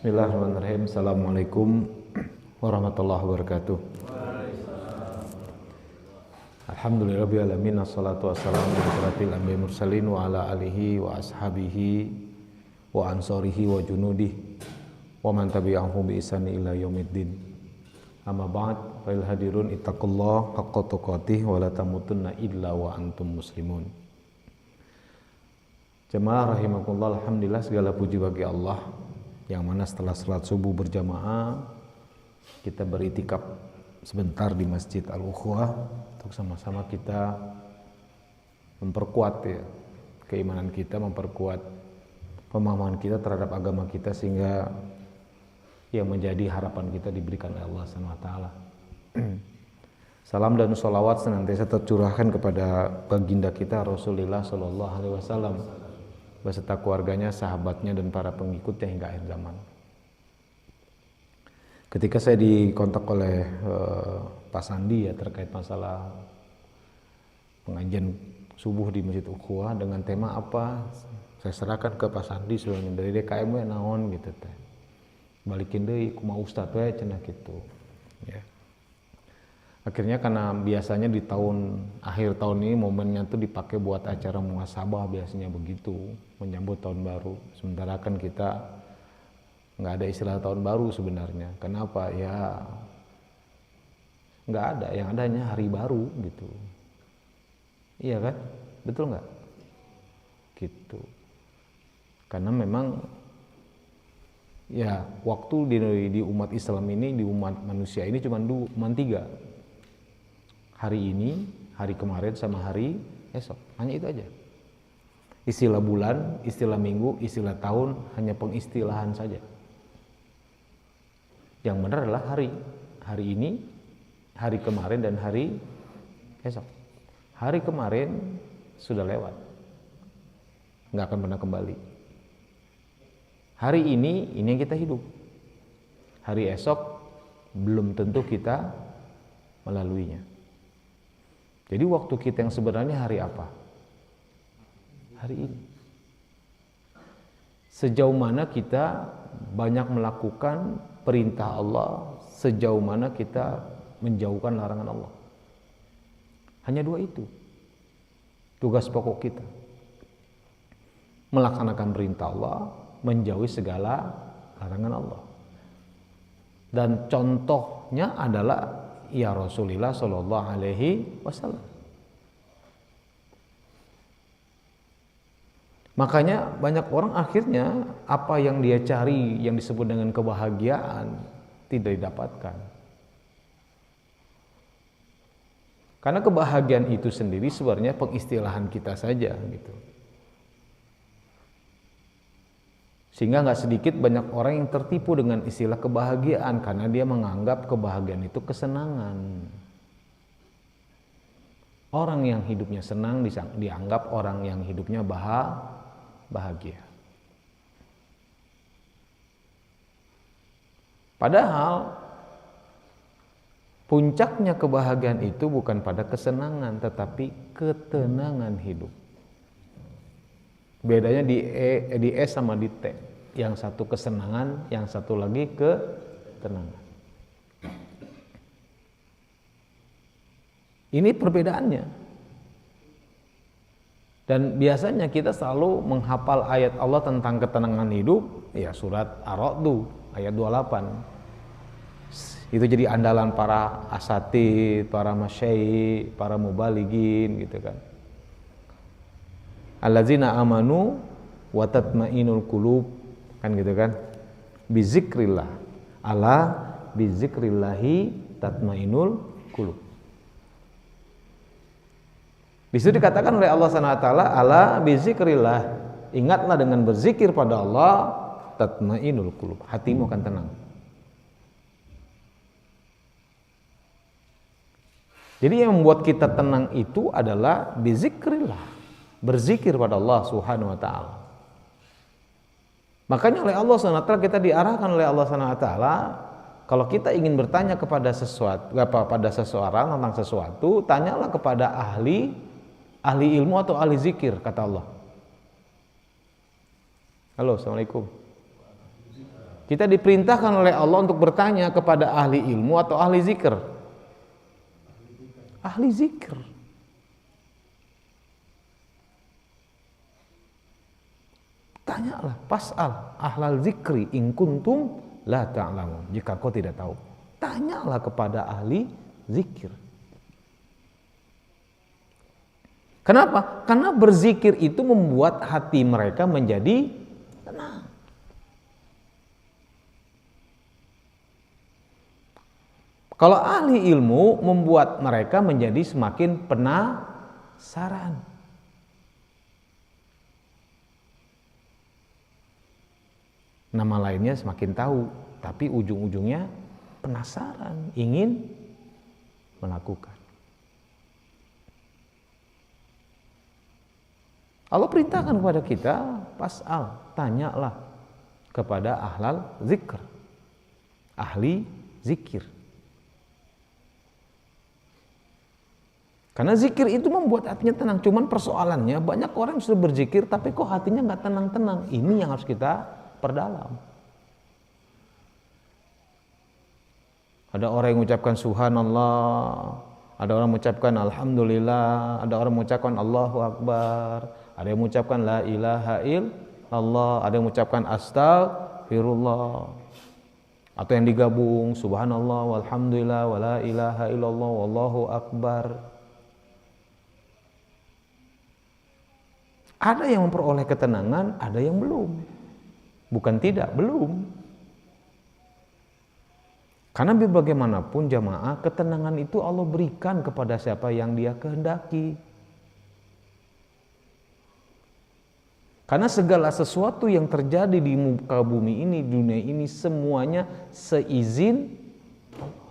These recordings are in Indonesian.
Bismillahirrahmanirrahim. Assalamualaikum warahmatullahi wabarakatuh. Alhamdulillahirabbil alamin, wassalatu wassalamu ala asyrofil anbiya'i mursalin wa ala alihi wa ashabihi wa ansorihi wa junudihi wa man tabi'ahum bi ihsani ila yaumiddin. Amma ba'd, fa'il hadirun ittaqullaha haqqa tuqatih wa la tamutunna illa wa antum muslimun. Jemaah rahimakumullah, alhamdulillah segala puji bagi Allah yang mana setelah salat subuh berjamaah kita beritikaf sebentar di Masjid Al-Ukhuwah untuk sama-sama kita memperkuat keimanan kita, memperkuat pemahaman kita terhadap agama kita sehingga yang menjadi harapan kita diberikan oleh Allah SWT. Salam dan sholawat senantiasa tercurahkan kepada baginda kita Rasulullah SAW beserta keluarganya, sahabatnya, dan para pengikutnya hingga akhir zaman. Ketika saya dikontak oleh Pak Sandi terkait masalah pengajian subuh di Masjid Ukhuwah dengan tema apa, saya serahkan ke Pak Sandi sebelumnya dari DKM naon gitu teh. Balikin deui kumaha ustaz we cenah kitu. Ya. Akhirnya karena biasanya di akhir tahun ini momennya tuh dipakai buat acara muhasabah, biasanya begitu menyambut tahun baru. Sementara kan kita nggak ada istilah tahun baru sebenarnya. Kenapa? Ya nggak ada, yang adanya hari baru gitu. Iya kan? Betul nggak? Gitu. Karena memang ya waktu di umat Islam ini, di umat manusia ini cuma tiga. Hari ini, hari kemarin, sama hari esok. Hanya itu aja. Istilah bulan, istilah minggu, istilah tahun hanya pengistilahan saja. Yang benar adalah hari. Hari ini, hari kemarin, dan hari esok. Hari kemarin sudah lewat. Nggak akan pernah kembali. Hari ini yang kita hidup. Hari esok belum tentu kita melaluinya. Jadi waktu kita yang sebenarnya hari apa? Hari ini. Sejauh mana kita banyak melakukan perintah Allah, sejauh mana kita menjauhkan larangan Allah. Hanya dua itu tugas pokok kita. Melaksanakan perintah Allah, menjauhi segala larangan Allah. Dan contohnya adalah ya Rasulullah Shallallahu Alaihi Wasallam. Makanya banyak orang akhirnya apa yang dia cari yang disebut dengan kebahagiaan tidak didapatkan. Karena kebahagiaan itu sendiri sebenarnya pengistilahan kita saja gitu. Sehingga nggak sedikit banyak orang yang tertipu dengan istilah kebahagiaan karena dia menganggap kebahagiaan itu kesenangan. Orang yang hidupnya senang dianggap orang yang hidupnya bahagia. Padahal puncaknya kebahagiaan itu bukan pada kesenangan tetapi ketenangan hidup. Bedanya di E sama di T. Yang satu kesenangan, yang satu lagi ketenangan. Ini perbedaannya. Dan biasanya kita selalu menghafal ayat Allah tentang ketenangan hidup, ya surat Ar-Ra'd ayat 28. Itu jadi andalan para asatidz, para masyayikh, para mubalighin gitu kan. Allazina amanu wa tatmainul qulub, kan gitu kan, bizikrillah, ala bizikrillahi tatmainul qulub. Di situ dikatakan oleh Allah SWT, ala bizikrillah, ingatlah dengan berzikir pada Allah, tatmainul qulub, hatimu akan tenang. Jadi yang membuat kita tenang itu adalah bizikrillah, berzikir pada Allah Subhanahu wa taala. Makanya oleh Allah SWT kita diarahkan oleh Allah SWT, kalau kita ingin bertanya kepada seseorang tentang sesuatu, tanyalah kepada ahli ilmu atau ahli zikir, kata Allah. Halo, assalamualaikum. Kita diperintahkan oleh Allah untuk bertanya kepada ahli ilmu atau ahli zikir? Ahli zikir. Tanyalah, pas'al ahlal zikri in kuntum la ta'lamun. Jika kau tidak tahu, tanyalah kepada ahli zikir. Kenapa? Karena berzikir itu membuat hati mereka menjadi tenang. Kalau ahli ilmu membuat mereka menjadi semakin penasaran. Nama lainnya semakin tahu, tapi ujung-ujungnya penasaran, ingin melakukan. Allah perintahkan kepada kita, pas'al, tanyalah kepada ahlal zikr, ahli zikir. Karena zikir itu membuat hatinya tenang. Cuman persoalannya banyak orang yang sudah berzikir tapi kok hatinya nggak tenang-tenang. Ini yang harus kita perdalam. Ada orang yang mengucapkan subhanallah, ada orang mengucapkan alhamdulillah, ada orang mengucapkan Allahu akbar, ada yang mengucapkan la ilaha illallah, ada yang mengucapkan astagfirullah. Atau yang digabung subhanallah walhamdulillah wala ilaha illallah wallahu akbar. Ada yang memperoleh ketenangan, ada yang belum. Bukan tidak, belum. Karena bagaimanapun jamaah, ketenangan itu Allah berikan kepada siapa yang Dia kehendaki. Karena segala sesuatu yang terjadi di muka bumi ini, dunia ini, semuanya seizin Allah.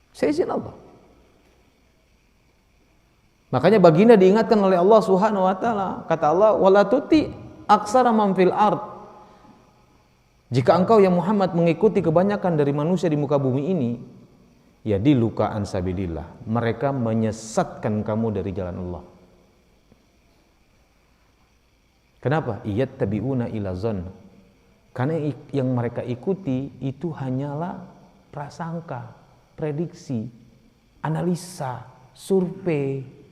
Seizin Allah. Makanya baginda diingatkan oleh Allah Subhanahu wa taala. Kata Allah, "Wala tuti aksara man fil ard." Jika engkau yang Muhammad mengikuti kebanyakan dari manusia di muka bumi ini, ya diluka an sabilillah. Mereka menyesatkan kamu dari jalan Allah. Kenapa? Iyattabi'una ila zon. Karena yang mereka ikuti itu hanyalah prasangka, prediksi, analisa, survei.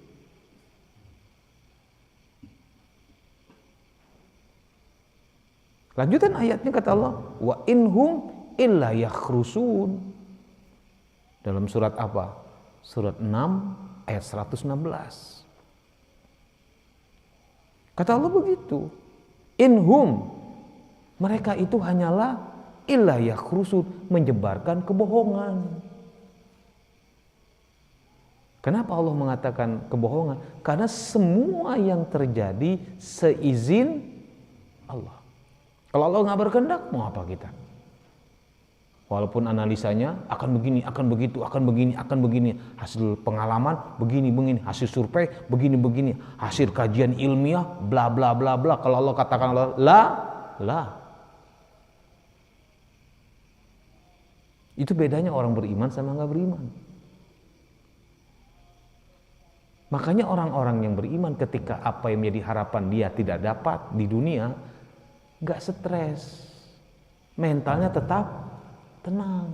Lanjutan ayatnya kata Allah, wa inhum illa yakhrusun. Dalam surat apa? Surat 6 ayat 116. Kata Allah begitu. Inhum, mereka itu hanyalah illa yakhrusun, menyebarkan kebohongan. Kenapa Allah mengatakan kebohongan? Karena semua yang terjadi seizin Allah. Kalau Allah nggak berkehendak, mau apa kita? Walaupun analisanya akan begini, akan begitu, akan begini, akan begini. Hasil pengalaman begini, hasil survei begini, hasil kajian ilmiah, bla bla bla bla. Kalau Allah katakan lah. Itu bedanya orang beriman sama nggak beriman. Makanya orang-orang yang beriman ketika apa yang menjadi harapan dia tidak dapat di dunia, gak stres, mentalnya tetap tenang.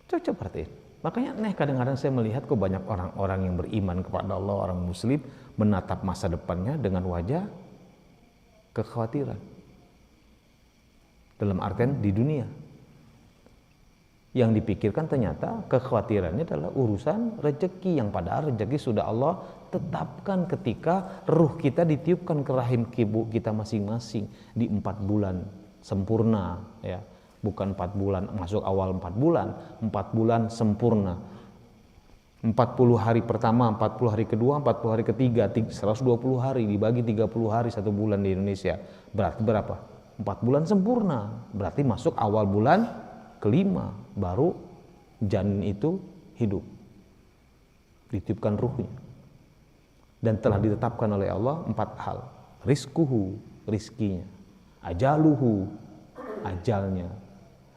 Coba perhatiin. Makanya kadang-kadang saya melihat kok banyak orang-orang yang beriman kepada Allah, orang muslim, menatap masa depannya dengan wajah kekhawatiran. Dalam artian di dunia. Yang dipikirkan ternyata kekhawatirannya adalah urusan rezeki, yang padahal rezeki sudah Allah tetapkan ketika ruh kita ditiupkan ke rahim ibu kita masing-masing di 4 bulan sempurna, ya. Bukan 4 bulan masuk awal 4 bulan, 4 bulan sempurna. 40 hari pertama, 40 hari kedua, 40 hari ketiga, 120 hari dibagi 30 hari 1 bulan di Indonesia. Berarti berapa? 4 bulan sempurna. Berarti masuk awal bulan kelima baru janin itu hidup, ditiupkan ruhnya, dan telah ditetapkan oleh Allah 4 hal: rizkuhu, rizkinya, ajaluhu, ajalnya,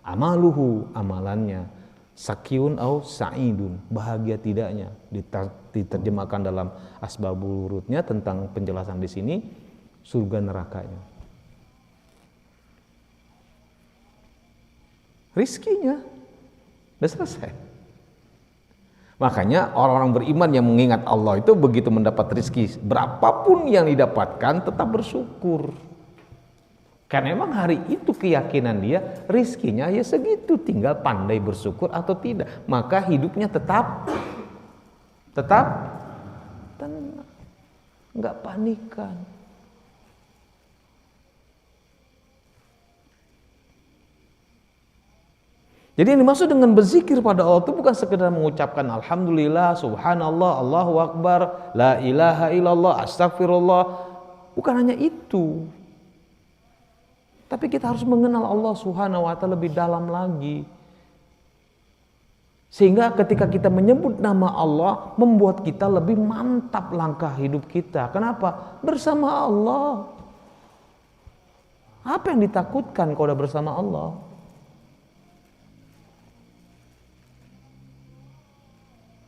amaluhu, amalannya, Sakyun au sa'idun, bahagia tidaknya. Diterjemahkan dalam asbabul wurudnya tentang penjelasan di sini surga nerakanya. Rizkinya udah selesai. Makanya orang-orang beriman yang mengingat Allah itu begitu mendapat rizki berapapun yang didapatkan tetap bersyukur. Karena memang hari itu keyakinan dia rizkinya ya segitu, tinggal pandai bersyukur atau tidak. Maka hidupnya tetap tenang, nggak panikan. Jadi yang dimaksud dengan berzikir pada Allah itu bukan sekedar mengucapkan alhamdulillah, subhanallah, Allahu akbar, la ilaha illallah, astagfirullah. Bukan hanya itu. Tapi kita harus mengenal Allah Subhanahu wa ta'ala lebih dalam lagi. Sehingga ketika kita menyebut nama Allah membuat kita lebih mantap langkah hidup kita. Kenapa? Bersama Allah. Apa yang ditakutkan kalau udah bersama Allah?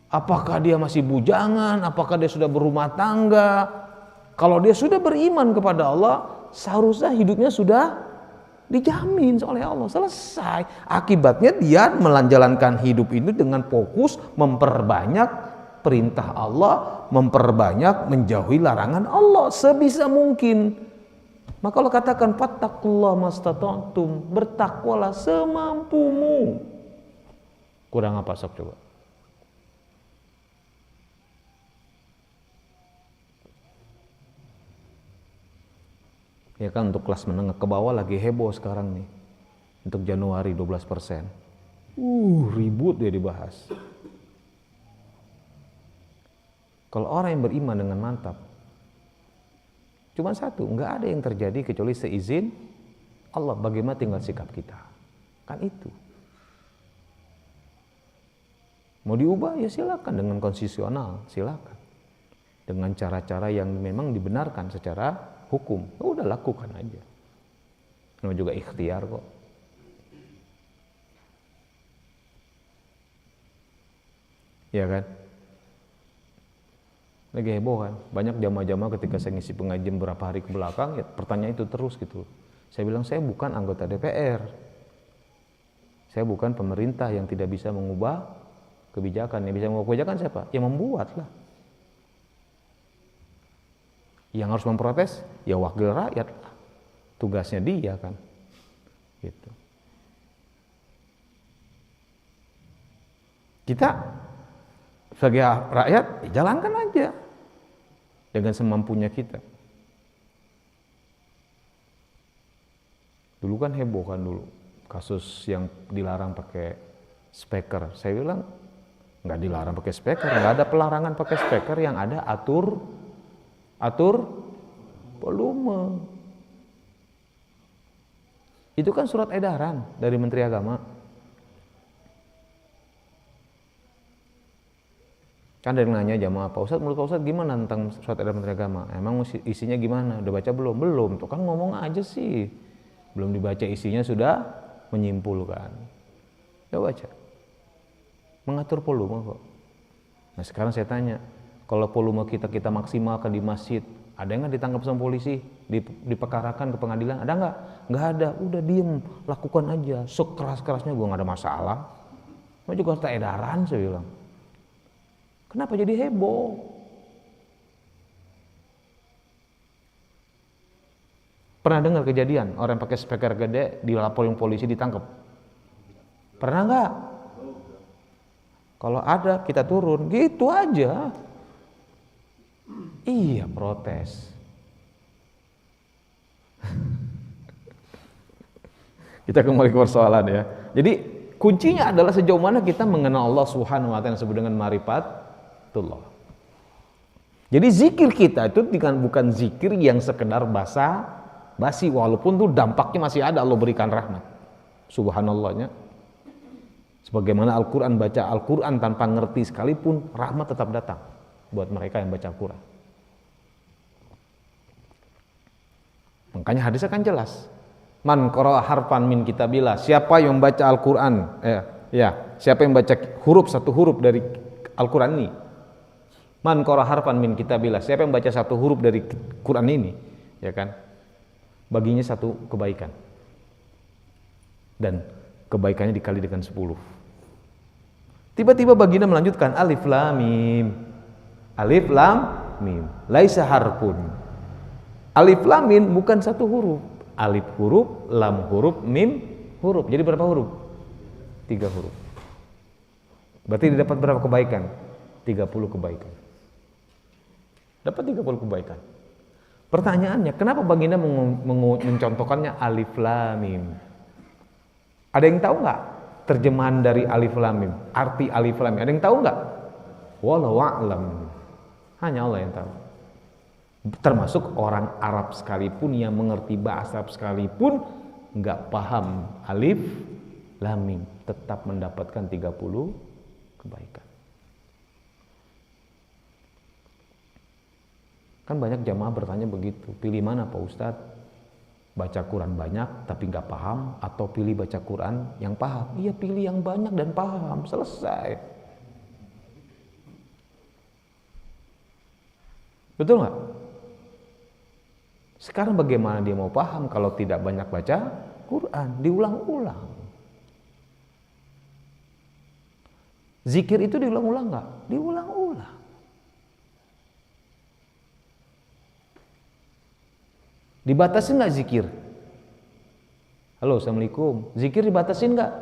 Apakah dia masih bujangan? Apakah dia sudah berumah tangga? Kalau dia sudah beriman kepada Allah, seharusnya hidupnya sudah dijamin oleh Allah, selesai. Akibatnya dia menjalankan hidup ini dengan fokus memperbanyak perintah Allah, memperbanyak menjauhi larangan Allah sebisa mungkin. Maka Allah katakan fattaqullaha mastata'tum, bertakwalah semampumu. Kurang apa sok coba? Ya kan, untuk kelas menengah ke bawah lagi heboh sekarang nih. Untuk Januari 12%. Ribut dia dibahas. Kalau orang yang beriman dengan mantap, cuma satu, nggak ada yang terjadi kecuali seizin Allah. Bagaimana tinggal sikap kita? Kan itu. Mau diubah ya silakan dengan konstitusional, silakan. Dengan cara-cara yang memang dibenarkan secara hukum, udah lakukan aja. Namanya juga ikhtiar kok. Ya kan? Lagi heboh kan? Banyak jamaah-jamaah ketika saya ngisi pengajian beberapa hari ke belakang, ya pertanyaan itu terus gitu. Saya bilang saya bukan anggota DPR. Saya bukan pemerintah yang tidak bisa mengubah kebijakan. Yang bisa mengubah kebijakan siapa? Yang membuat lah. Yang harus memprotes ya wakil rakyat, tugasnya dia kan, gitu. Kita sebagai rakyat jalankan aja dengan semampunya kita. Dulu kan heboh kan dulu kasus yang dilarang pakai speaker. Saya bilang nggak dilarang pakai speaker, nggak ada pelarangan pakai speaker, yang ada atur volume. Itu kan surat edaran dari Menteri Agama. Kan ada yang nanya jamaah, Pak Ustadz, menurut Pak Ustadz gimana tentang surat edaran Menteri Agama? Emang isinya gimana? Udah baca belum? Belum. Tuh kan ngomong aja sih. Belum dibaca isinya sudah menyimpulkan. Udah baca. Mengatur volume kok. Nah sekarang saya tanya, kalau volume kita maksimalkan di masjid, ada yang nggak ditangkap sama polisi, diperkarakan ke pengadilan? Ada nggak? Nggak ada. Udah diem, lakukan aja. Sekeras-kerasnya gue nggak ada masalah. Mau juga harus edaran, saya bilang. Kenapa jadi heboh? Pernah dengar kejadian orang pakai speaker gede dilaporin polisi ditangkap? Pernah nggak? Kalau ada kita turun, gitu aja. Iya, protes. Kita kembali ke persoalan ya. Jadi kuncinya adalah sejauh mana kita mengenal Allah Subhanahu wa ta'ala yang disebut dengan ma'rifatullah. Jadi zikir kita itu bukan zikir yang sekedar basi, walaupun tuh dampaknya masih ada, Allah berikan rahmat. Subhanallahnya. Sebagaimana Al-Quran, baca Al-Quran tanpa ngerti sekalipun, rahmat tetap datang buat mereka yang baca Al-Quran. Makanya hadisnya kan jelas. Man qara'a harfan min kitabillah, siapa yang membaca Al-Quran, Siapa yang baca satu huruf dari Al-Quran ini? Man qara harfan min kitabillah. Siapa yang baca satu huruf dari Quran ini, ya kan? Baginya satu kebaikan. Dan kebaikannya dikali dengan 10. Tiba-tiba baginda melanjutkan alif lam mim. Alif lam mim. Laisa harfun. Alif lam mim bukan satu huruf. Alif huruf, lam huruf, mim huruf. Jadi berapa huruf? 3 huruf. Berarti didapat berapa kebaikan? 30 kebaikan. Dapat 30 kebaikan. Pertanyaannya, kenapa baginda mencontohkannya alif lam mim? Ada yang tahu nggak terjemahan dari alif lam mim? Arti alif lam mim? Ada yang tahu nggak? Wallahu a'lam. Hanya Allah yang tahu. Termasuk orang Arab sekalipun yang mengerti bahasa Arab sekalipun nggak paham alif lam mim, tetap mendapatkan 30 kebaikan. Kan banyak jamaah bertanya begitu, pilih mana Pak Ustadz? Baca Quran banyak tapi nggak paham, atau pilih baca Quran yang paham? Iya, pilih yang banyak dan paham, selesai. Betul nggak? Sekarang bagaimana dia mau paham kalau tidak banyak baca Quran, diulang-ulang? Zikir itu diulang-ulang nggak? Diulang-ulang. Dibatasin nggak zikir? Halo, assalamualaikum. Zikir dibatasin nggak?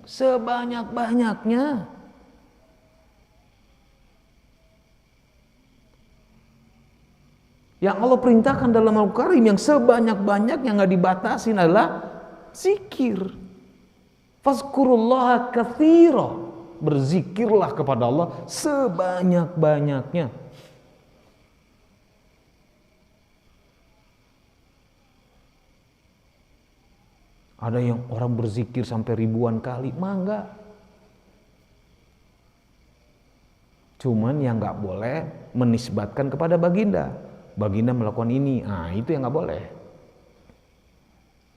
Sebanyak-banyaknya. Yang Allah perintahkan dalam Al-Karim yang sebanyak-banyaknya nggak dibatasin adalah zikir. Fazkurullaha katsira. Berzikirlah kepada Allah sebanyak-banyaknya. Ada yang orang berzikir sampai ribuan kali, enggak. Cuman yang enggak boleh menisbatkan kepada baginda. Baginda melakukan ini, itu yang enggak boleh.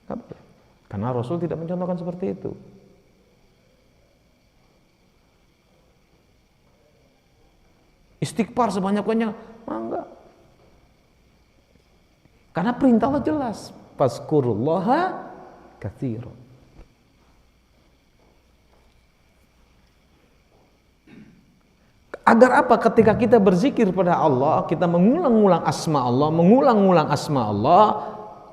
Enggak boleh. Karena Rasul tidak mencontohkan seperti itu. Istighfar sebanyak-banyak, enggak. Karena perintah Allah jelas, fazkurullaha katsira. Agar apa? Ketika kita berzikir pada Allah, kita mengulang-ulang asma Allah, mengulang-ulang asma Allah,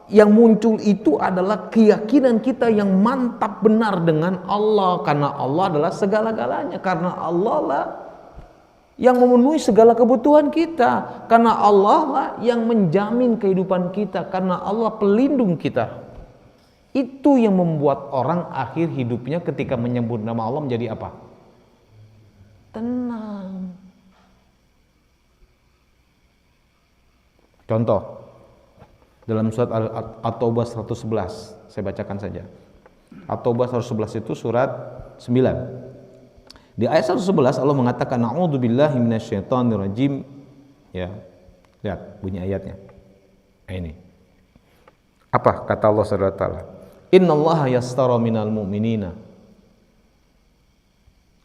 yang muncul itu adalah keyakinan kita yang mantap benar dengan Allah, karena Allah adalah segala-galanya, karena Allah lah yang memenuhi segala kebutuhan kita, karena Allah lah yang menjamin kehidupan kita, karena Allah pelindung kita. Itu yang membuat orang akhir hidupnya ketika menyebut nama Allah menjadi apa? Tenang. Contoh, dalam surat At-Taubah 111, saya bacakan saja. At-Taubah 111 itu surat 9. Di ayat 111 Allah mengatakan a'udzubillahi minasyaitonirrajim. Ya. Lihat bunyi ayatnya. Ini. Apa kata Allah Subhanahu wa taala? Innallaha yastara minal mu'minina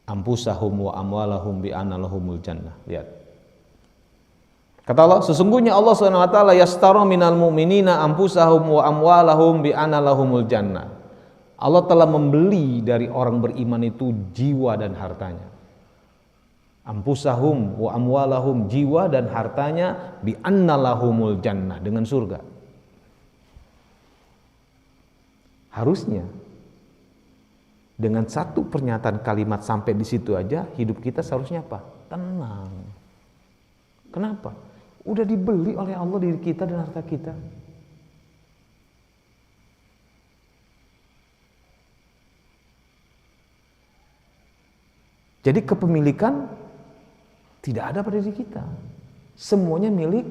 anfusahum wa amwalahum bi anna lahumul jannah. Lihat. Kata Allah, sesungguhnya Allah Subhanahu wa taala yastara minal mu'minina anfusahum wa amwalahum bi anna lahumul jannah. Allah telah membeli dari orang beriman itu jiwa dan hartanya. Anfusahum wa amwalahum, jiwa dan hartanya, bi anna lahumul jannah, dengan surga. Harusnya dengan satu pernyataan kalimat sampai di situ aja hidup kita seharusnya apa? Tenang. Kenapa? Udah dibeli oleh Allah diri kita dan harta kita. Jadi kepemilikan tidak ada pada diri kita. Semuanya milik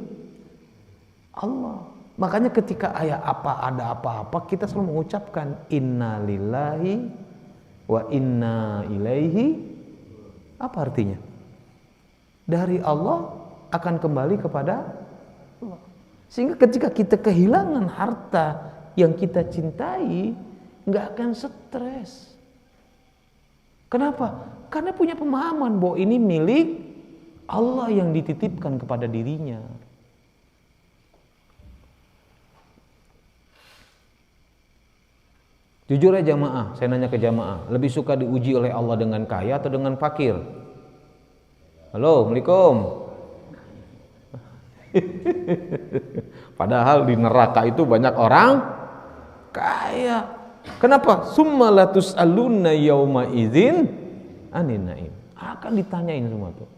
Allah. Makanya ketika ada apa-apa, kita selalu mengucapkan inna lillahi wa inna ilaihi. Apa artinya? Dari Allah akan kembali kepada Allah. Sehingga ketika kita kehilangan harta yang kita cintai, nggak akan stres. Kenapa? Karena punya pemahaman bahwa ini milik Allah yang dititipkan kepada dirinya. Jujur aja jamaah, saya nanya ke jamaah, lebih suka diuji oleh Allah dengan kaya atau dengan fakir? Halo, Assalamualaikum. Padahal di neraka itu banyak orang kaya. Kenapa? Summa latus'alunna yauma idzin anin naim. Akan ditanyain semua tuh.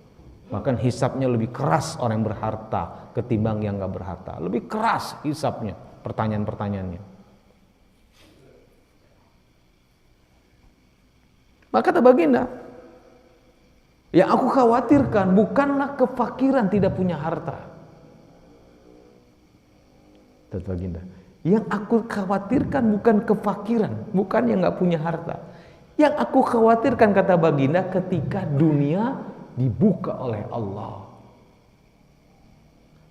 Bahkan hisapnya lebih keras orang yang berharta ketimbang yang gak berharta. Lebih keras hisapnya, pertanyaan-pertanyaannya. Maka kata baginda, yang aku khawatirkan bukanlah kefakiran tidak punya harta. Kata baginda, yang aku khawatirkan bukan kefakiran, bukan yang gak punya harta. Yang aku khawatirkan, kata baginda, ketika dunia dibuka oleh Allah.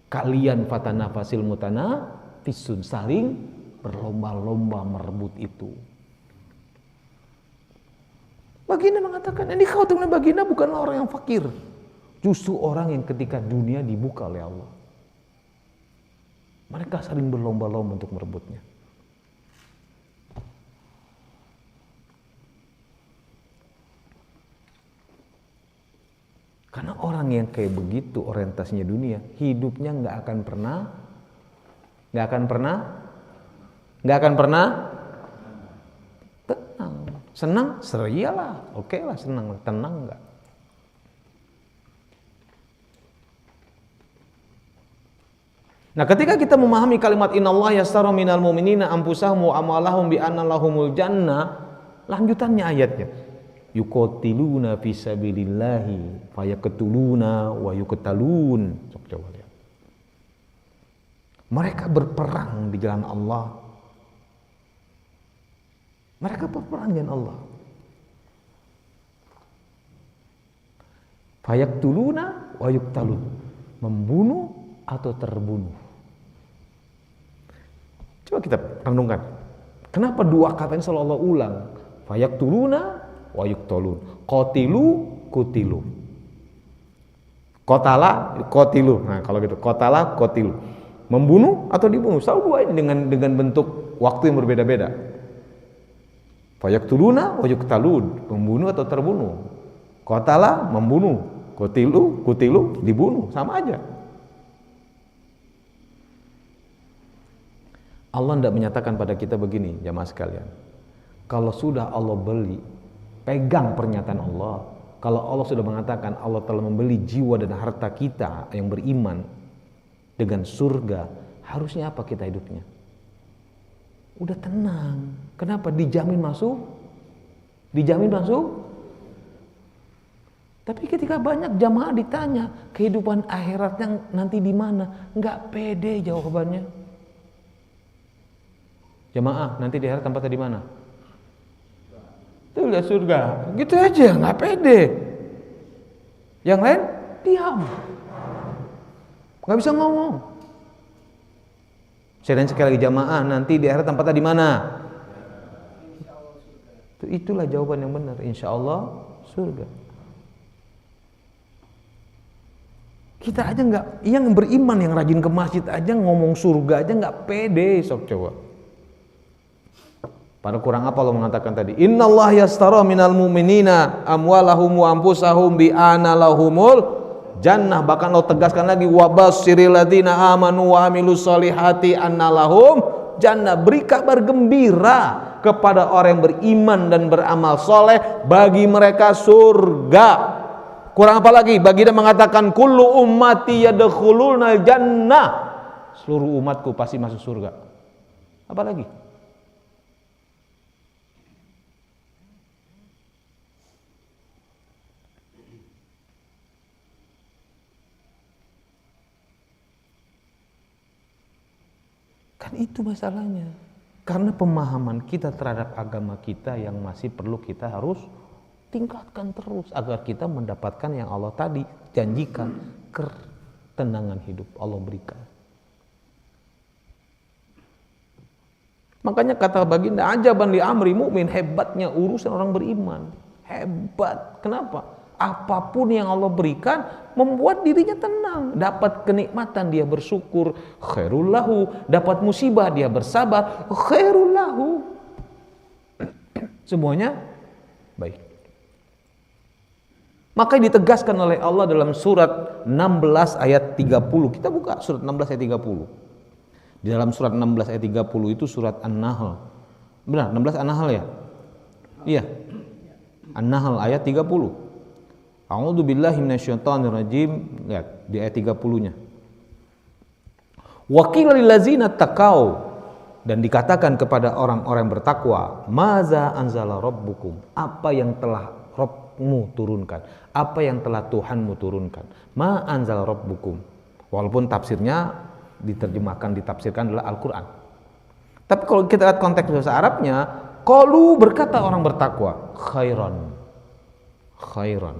Kalian fatanafasil mutanafisun, saling berlomba-lomba merebut itu. Baginda mengatakan, yang dikhawatirkan baginda bukanlah orang yang fakir, justru orang yang ketika dunia dibuka oleh Allah, mereka saling berlomba-lomba untuk merebutnya. Karena orang yang kayak begitu orientasinya dunia, hidupnya nggak akan pernah tenang. Senang, serialah, oke lah senang, tenang enggak. Nah, ketika kita memahami kalimat innallaha yastara minal mu'minina anfusahum wa amwalahum bi anna lahumul jannah, lanjutannya ayatnya, yuqatiluna fi sabilillahi fayaqtuluna wa yuqtalun. Coba lihat. Mereka berperang di jalan Allah. Mereka berperang dengan Allah. Fayaqtuluna wa yuqtalun. Membunuh atau terbunuh. Coba kita renungkan. Kenapa dua kata ini selalu Allah ulang? Fayaqtuluna wa yuqtalun. Qatilu, qutilu. Qatala, qatilu. Nah, kalau gitu, qatala, qatilu. Membunuh atau dibunuh. Selalu dua ini dengan bentuk waktu yang berbeda-beda. Fayaqtuluna wa yuqtalun, membunuh atau terbunuh. Qatala, membunuh. Qutilu, dibunuh, sama aja. Allah tidak menyatakan pada kita begini, jamaah sekalian. Kalau sudah Allah beli, pegang pernyataan Allah. Kalau Allah sudah mengatakan Allah telah membeli jiwa dan harta kita yang beriman dengan surga, harusnya apa kita hidupnya? Udah tenang. Kenapa? Dijamin masuk. Tapi ketika banyak jamaah ditanya kehidupan akhiratnya nanti di mana, nggak pede jawabannya. Jamaah, nanti di akhirat tempatnya di mana? Itu lihat surga. Gitu aja, nggak pede. Yang lain diam, nggak bisa ngomong. Saya sekali lagi jamaah, nanti di akhirat tempatnya di mana? Itulah jawaban yang benar. Insya Allah surga. Kita aja nggak, yang beriman yang rajin ke masjid aja ngomong surga aja nggak pede, sok coba. Pada kurang apa Allah mengatakan tadi? Innallaha yastara minal mu'minina amwalahum wa anfusahum bi anna lahumul jannah. Bahkan Allah tegaskan lagi, wabasyiril ladzina amanu wa amilus solihati anna lahum jannah. Beri kabar gembira kepada orang yang beriman dan beramal soleh, bagi mereka surga. Kurang apa lagi? Baginda mengatakan kullu ummati yadkhuluna jannah. Seluruh umatku pasti masuk surga. Apa lagi? Kan itu masalahnya. Karena pemahaman kita terhadap agama kita yang masih perlu kita harus tingkatkan terus agar kita mendapatkan yang Allah tadi janjikan, ketenangan hidup Allah berikan. Makanya kata baginda, ajaban li amri mu'min, hebatnya urusan orang beriman. hebat. Kenapa? Apapun yang Allah berikan membuat dirinya tenang. Dapat kenikmatan dia bersyukur, khairul lahu. Dapat musibah dia bersabar, khairul lahu. Semuanya baik. Maka ditegaskan oleh Allah dalam surat 16 ayat 30. Kita buka surat 16 ayat 30. Di dalam surat 16 ayat 30 itu surat An-Nahl. Benar, 16 An-Nahl ya? Iya. An-Nahl ayat 30. A'udzu billahi minasyaitonir rajim. Lihat di ayat 30-nya. Wa qila lil ladzina taqau, dan dikatakan kepada orang-orang bertakwa, maza anzala rabbukum, apa yang telah Rabbmu turunkan, apa yang telah Tuhanmu turunkan. Ma anzala rabbukum, walaupun tafsirnya diterjemahkan, ditafsirkan adalah Al-Quran. Tapi kalau kita lihat konteks bahasa Arabnya, qalu, berkata orang bertakwa, khairan. Khairan.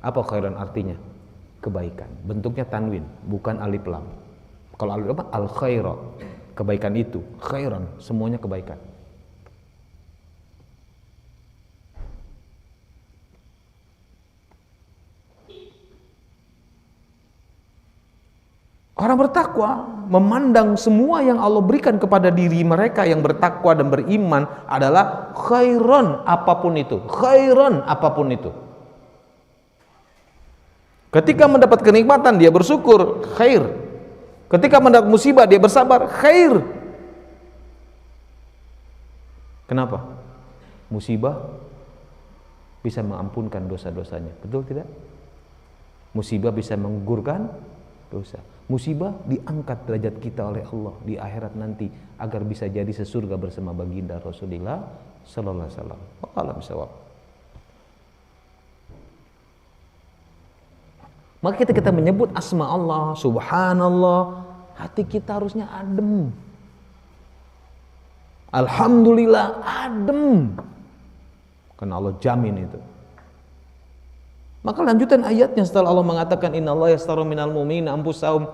Apa khairan artinya? Kebaikan. Bentuknya tanwin, bukan alif lam. Kalau alif lam, al khaira, kebaikan itu. Khairan, semuanya kebaikan. Orang bertakwa memandang semua yang Allah berikan kepada diri mereka yang bertakwa dan beriman adalah khairan apapun itu. Khairan apapun itu. Ketika mendapat kenikmatan dia bersyukur, khair. Ketika mendapat musibah dia bersabar, khair. Kenapa? Musibah bisa mengampunkan dosa-dosanya. Betul tidak? Musibah bisa menggugurkan dosa. Musibah diangkat derajat kita oleh Allah di akhirat nanti agar bisa jadi sesurga bersama baginda Rasulullah sallallahu alaihi wasallam. Wallahu a'lam. Maka kita menyebut asma Allah, subhanallah, hati kita harusnya adem. Alhamdulillah, adem. Karena Allah jamin itu. Maka lanjutan ayatnya setelah Allah mengatakan innallaha yastaru minal mu'minina anfusahum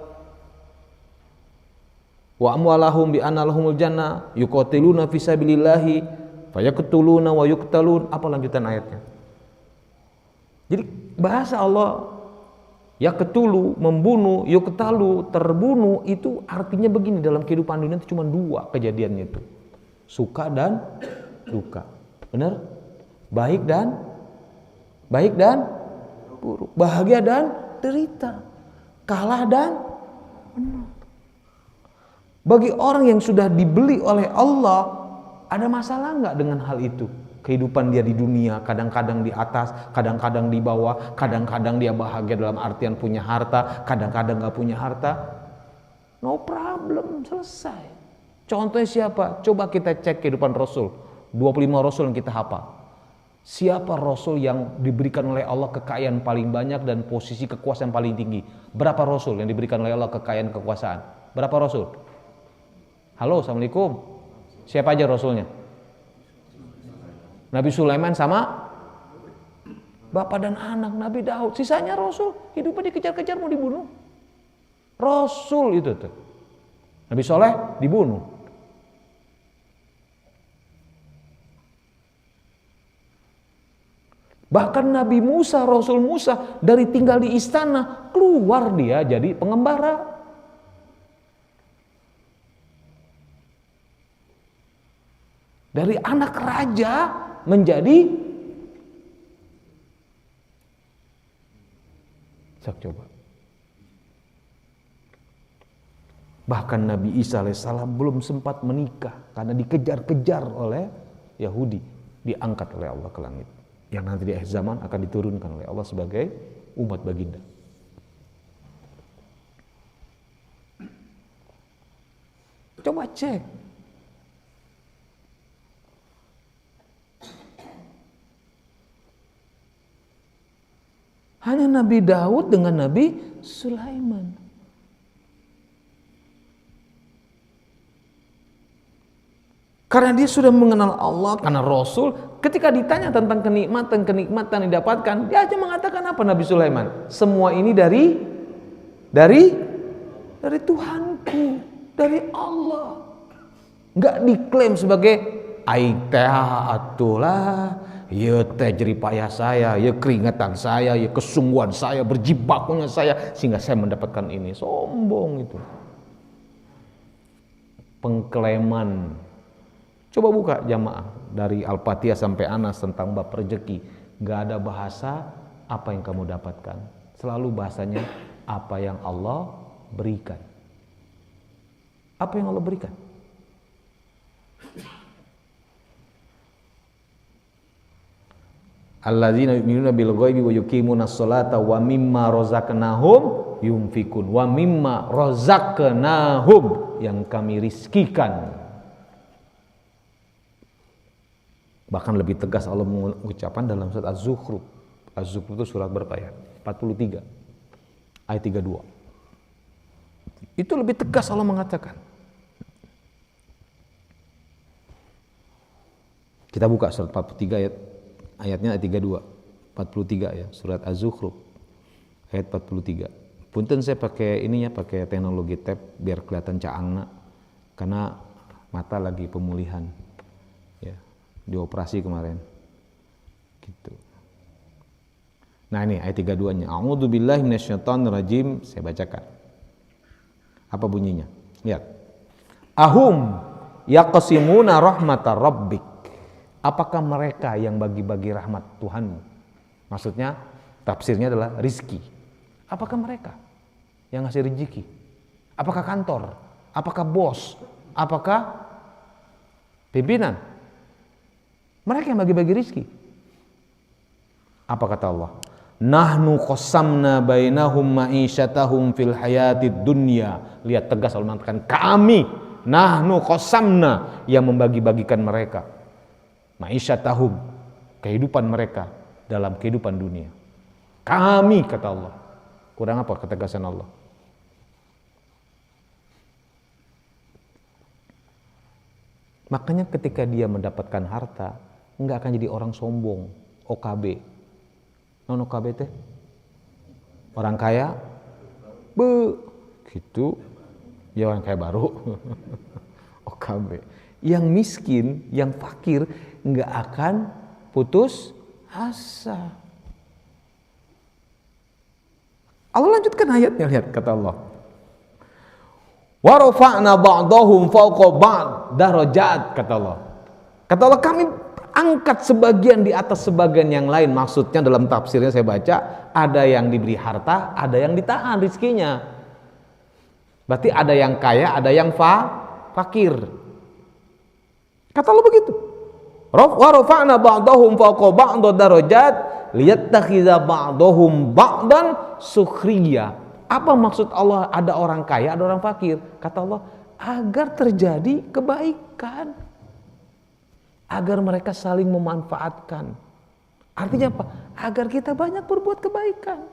wa amwalahum bi anna lahumul jannah yuqatiluna fi sabilillahi fayaqtuluna wa yuqtalun. Apa lanjutan ayatnya? Jadi bahasa Allah yaqtulu, membunuh, yuqtalu, terbunuh, itu artinya begini, dalam kehidupan dunia itu cuma dua kejadiannya itu. Suka dan duka. Benar? Baik dan buruk, bahagia dan derita, kalah dan menang. Bagi orang yang sudah dibeli oleh Allah, ada masalah nggak dengan hal itu? Kehidupan dia di dunia, kadang-kadang di atas, kadang-kadang di bawah, kadang-kadang dia bahagia dalam artian punya harta, kadang-kadang nggak punya harta. No problem, selesai. Contohnya siapa? Coba kita cek kehidupan Rasul. 25 Rasul yang kita hafal. Siapa Rasul yang diberikan oleh Allah kekayaan paling banyak dan posisi kekuasaan paling tinggi? Berapa Rasul yang diberikan oleh Allah kekayaan kekuasaan? Berapa Rasul? Halo, assalamualaikum. Siapa aja Rasulnya? Nabi Sulaiman sama bapak dan anak Nabi Daud. Sisanya Rasul, hidupnya dikejar-kejar mau dibunuh. Rasul itu tuh. Nabi Soleh dibunuh. Bahkan Nabi Musa, Rasul Musa, dari tinggal di istana, keluar dia jadi pengembara. Dari anak raja menjadi, coba. Bahkan Nabi Isa alaihissalam belum sempat menikah karena dikejar-kejar oleh Yahudi, diangkat oleh Allah ke langit. Yang nanti di akhir zaman akan diturunkan oleh Allah sebagai umat baginda. Coba cek. Hanya Nabi Daud dengan Nabi Sulaiman. Karena dia sudah mengenal Allah, karena Rasul, ketika ditanya tentang kenikmatan yang didapatkan, dia aja mengatakan apa Nabi Sulaiman? Semua ini dari Tuhanku, dari Allah. Enggak diklaim sebagai aitah atulah, ya teh jerih payah saya, ya keringetan saya, ya kesungguhan saya, berjibakunya saya sehingga saya mendapatkan ini. Sombong itu. Pengklaiman. Coba buka jamaah dari Al-Fatihah sampai Anas tentang bab rezeki. Gak ada bahasa apa yang kamu dapatkan. Selalu bahasanya apa yang Allah berikan. Apa yang Allah berikan? Alladzina yu'minuna bil ghaibi wa yuqimunas sholata wa mimma razaqnahum yunfikun. Wa mimma razaqnahum, yang kami rizkikan. Bahkan lebih tegas Allah mengucapkan dalam surat Az-Zukhruf. Az-Zukhruf itu surat berapa ya? 43 ayat 32. Itu lebih tegas Allah mengatakan. Kita buka surat 43 ayatnya ayat 32. 43 ya, surat Az-Zukhruf ayat 43. Punten saya pakai ininya, pakai teknologi tab biar kelihatan caangna karena mata lagi pemulihan. Ya, dioperasi kemarin. Gitu. Nah, ini ayat 32-nya. A'udzubillahi minasyaitonirrajim, saya bacakan. Apa bunyinya? Lihat. Ahum yaqsimuna rahmatar rabbik. Apakah mereka yang bagi-bagi rahmat Tuhanmu? Maksudnya tafsirnya adalah rizki. Apakah mereka yang ngasih rezeki? Apakah kantor? Apakah bos? Apakah pimpinan? Mereka yang bagi-bagi rizki. Apa kata Allah? Nahnu qasamna bainahum ma'isyatahum fil hayatid dunya. Lihat tegas Allah mengatakan kami. Nahnu qasamna, yang membagi-bagikan mereka. Ma'isyatahum, kehidupan mereka dalam kehidupan dunia. Kami, kata Allah. Kurang apa ketegasan Allah? Makanya ketika dia mendapatkan harta, enggak akan jadi orang sombong. OKB. Non OKB teh? Orang kaya? Gitu. Ya orang kaya baru. OKB. Yang miskin, yang fakir, enggak akan putus asa. Allah lanjutkan ayatnya, lihat kata Allah. Wa rafa'na ba'dahum fawqa ba'd darajat, kata Allah. Kata Allah, kami angkat sebagian di atas sebagian yang lain. Maksudnya dalam tafsirnya saya baca, ada yang diberi harta, ada yang ditahan rizkinya. Berarti ada yang kaya, ada yang fakir. Kata Allah begitu. Wa rafa'na ba'dahum fawqa ba'd darajat liyattakhidha ba'dahum ba'dan sukhriya. Apa maksud Allah ada orang kaya, ada orang fakir? Kata Allah, agar terjadi kebaikan. Agar mereka saling memanfaatkan. Artinya apa? Agar kita banyak berbuat kebaikan.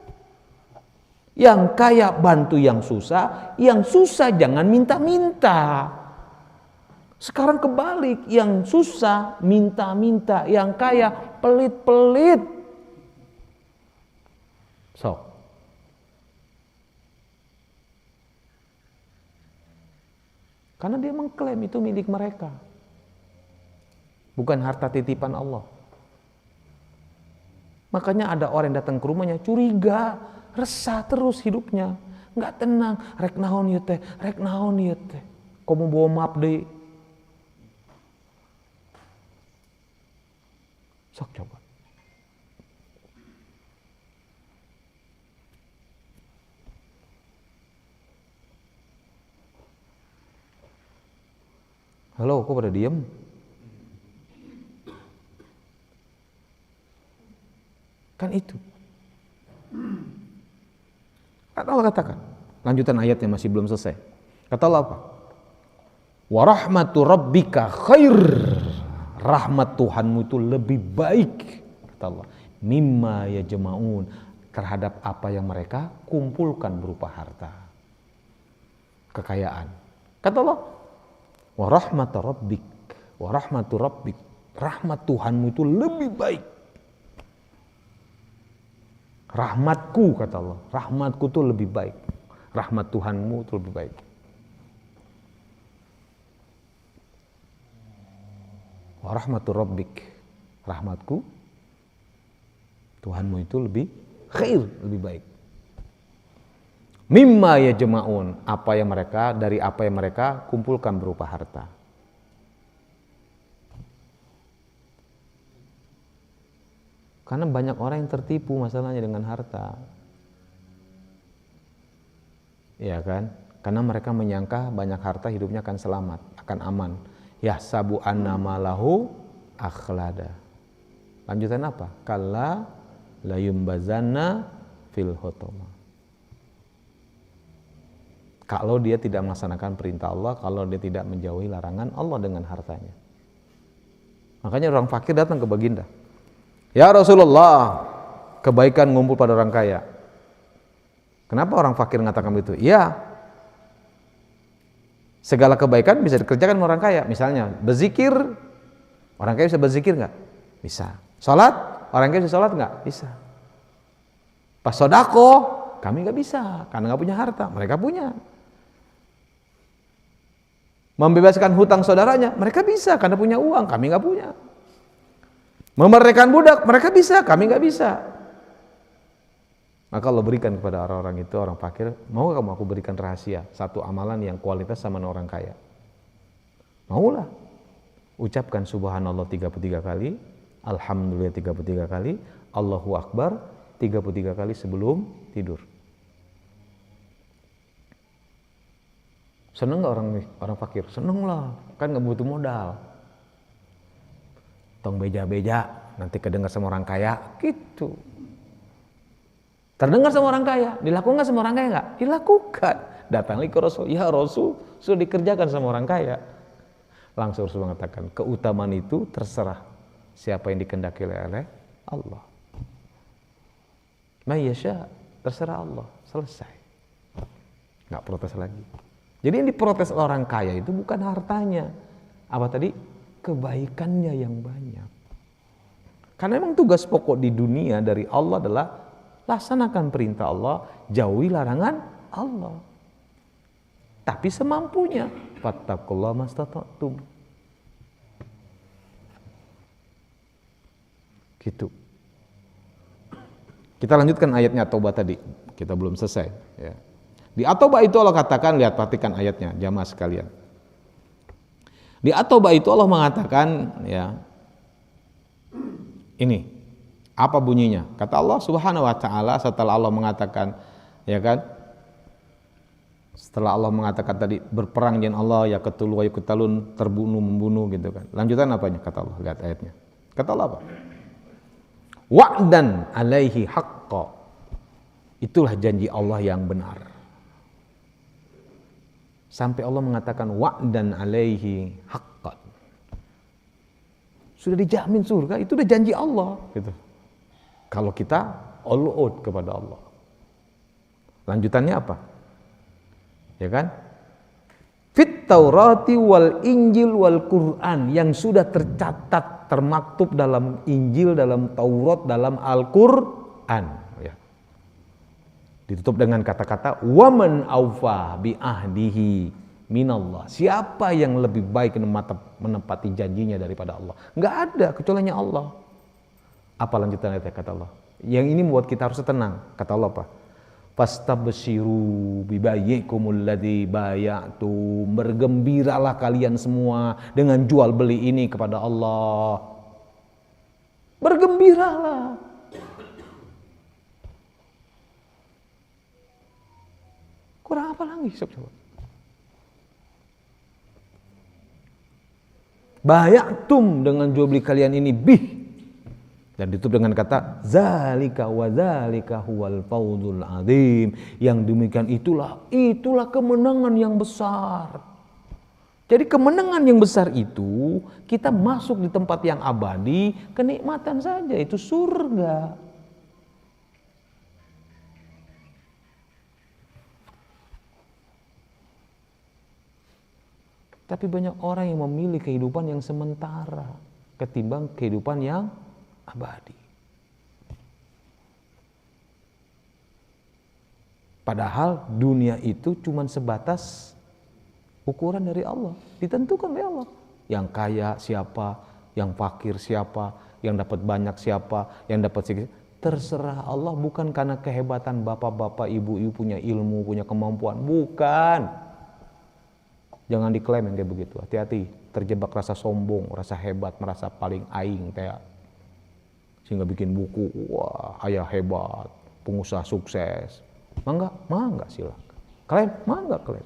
Yang kaya bantu yang susah jangan minta-minta. Sekarang kebalik, yang susah minta-minta, yang kaya pelit-pelit. So, karena dia mengklaim itu milik mereka, bukan harta titipan Allah. Makanya ada orang yang datang ke rumahnya curiga, resah terus hidupnya, nggak tenang. Rek naon ieu teh, rek naon ieu teh. Komo bawa maaf deui. Sok coba. Halo, kok pada diem? Kan itu. Kan Allah katakan. Lanjutan ayatnya masih belum selesai. Kata Allah apa? Wa rahmatu rabbika khair. Rahmat Tuhanmu itu lebih baik, kata Allah. Mimma yajma'un, terhadap apa yang mereka kumpulkan berupa harta, kekayaan. Kata Allah, wa rahmatu rabbik, wa rahmatu rabbik, rahmat Tuhanmu itu lebih baik. Rahmatku, kata Allah, rahmatku itu lebih baik. Rahmat Tuhanmu itu lebih baik. Wa rahmatu rabbik, rahmatku Tuhanmu itu lebih khair, lebih baik. Mimma yajma'un, apa yang mereka kumpulkan berupa harta. Karena banyak orang yang tertipu masalahnya dengan harta. Ya kan? Karena mereka menyangka banyak harta hidupnya akan selamat, akan aman. Yahsabu anna malahu akhlada. Lanjutan apa? Kalla la yumbazanna fil hutama. Kalau dia tidak melaksanakan perintah Allah, kalau dia tidak menjauhi larangan Allah dengan hartanya. Makanya orang fakir datang ke baginda. Ya Rasulullah, kebaikan ngumpul pada orang kaya. Kenapa orang fakir mengatakan begitu? Ya, segala kebaikan bisa dikerjakan oleh orang kaya. Misalnya berzikir, orang kaya bisa berzikir nggak? Bisa. Salat, orang kaya bisa salat nggak? Bisa. Pas sodako, kami nggak bisa karena nggak punya harta. Mereka punya. Membebaskan hutang saudaranya, mereka bisa karena punya uang, kami nggak punya. Memerdekakan budak, mereka bisa, kami nggak bisa. Maka Allah berikan kepada orang-orang itu, orang fakir, mau kamu aku berikan rahasia, satu amalan yang kualitas sama orang kaya. Maulah. Ucapkan subhanallah 33 kali, alhamdulillah 33 kali, Allahu Akbar 33 kali sebelum tidur. Seneng nggak orang fakir? Seneng lah, kan nggak butuh modal. Tong beja-beja, nanti kedengar sama orang kaya, gitu. Terdengar sama orang kaya, dilakukan sama orang kaya nggak? Dilakukan. Datang lagi ke Rasul, ya Rasul, sudah dikerjakan sama orang kaya. Langsung Rasul mengatakan, keutamaan itu terserah siapa yang dikehendaki oleh Allah. Mayyasha, terserah Allah, selesai. Nggak protes lagi. Jadi yang diprotes orang kaya itu bukan hartanya. Apa tadi? Kebaikannya yang banyak. Karena memang tugas pokok di dunia dari Allah adalah laksanakan perintah Allah, jauhi larangan Allah. Tapi semampunya. Fattaqullaha mastata'tum. Gitu. Kita lanjutkan ayatnya At-Taubah tadi. Kita belum selesai. Ya. Di At-Taubah itu Allah katakan, lihat perhatikan ayatnya, jamaah sekalian. Di At-Taubah itu Allah mengatakan, ya, ini apa bunyinya? Kata Allah Subhanahu wa taala setelah Allah mengatakan, ya kan? Setelah Allah mengatakan tadi berperang dengan Allah, ya qatul wa yuqtalun, terbunuh membunuh gitu kan. Lanjutan apanya? Kata Allah, lihat ayatnya. Kata Allah apa? Wa'dan alaihi haqqa. Itulah janji Allah yang benar. Sampai Allah mengatakan wa'dan alaihi haqqan. Sudah dijamin surga, itu udah janji Allah gitu. Kalau kita all out kepada Allah. Lanjutannya apa? Ya kan? Fit Taurati wal Injil wal Quran, yang sudah tercatat, termaktub dalam Injil, dalam Taurat, dalam Al-Quran. Ditutup dengan kata-kata waman aufa bi ahdihi minallah. Siapa yang lebih baik menepati janjinya daripada Allah? Enggak ada kecuali Allah. Apa lanjutan ayat kata Allah? Yang ini membuat kita harus tenang. Kata Allah apa? Fastabshiru bibayyikumul ladzi bay'tum. Bergembiralah kalian semua dengan jual beli ini kepada Allah. Bergembiralah. Kurang apa lagi? Coba. Bay'tum, dengan jual beli kalian ini bih, dan ditutup dengan kata zalika wa zalika huwal fawzul azim. Yang demikian itulah kemenangan yang besar. Jadi kemenangan yang besar itu kita masuk di tempat yang abadi, kenikmatan saja, itu surga. Tapi banyak orang yang memilih kehidupan yang sementara ketimbang kehidupan yang abadi. Padahal dunia itu cuma sebatas ukuran dari Allah, ditentukan oleh Allah. Yang kaya siapa, yang fakir siapa, yang dapat banyak siapa, yang dapat sedikit. terserah Allah, bukan karena kehebatan bapak-bapak, ibu-ibu punya ilmu, punya kemampuan, bukan. Jangan diklaim yang kayak begitu, hati-hati, terjebak rasa sombong, rasa hebat, merasa paling aing kayak, sehingga bikin buku, wah ayah hebat, pengusaha sukses. Mangga silakan. Klaim, mangga klaim.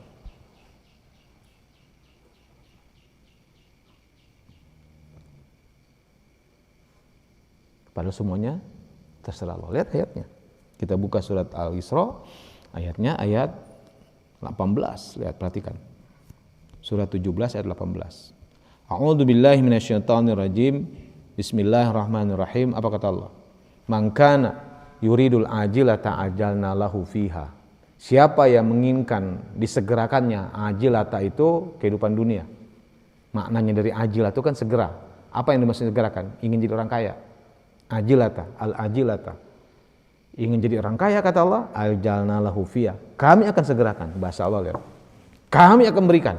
Padahal semuanya terserah Allah. Lihat ayatnya. Kita buka surat Al-Isra, ayatnya ayat 18. Lihat, perhatikan. Surat 17 ayat 18. A'udzu billahi minasyaitonir rajim. Bismillahirrahmanirrahim. Apa kata Allah? Man kana yuridul ajilata ajalna lahu fiha. Siapa yang menginginkan disegerakannya, ajilata itu kehidupan dunia. Maknanya dari ajilata itu kan segera. Apa yang dimaksud segerakan? Ingin jadi orang kaya. Ajilata, al-ajilata. Ingin jadi orang kaya, kata Allah, ajalna lahu fiha. Kami akan segerakan, bahasa Allah lihat. Kami akan berikan.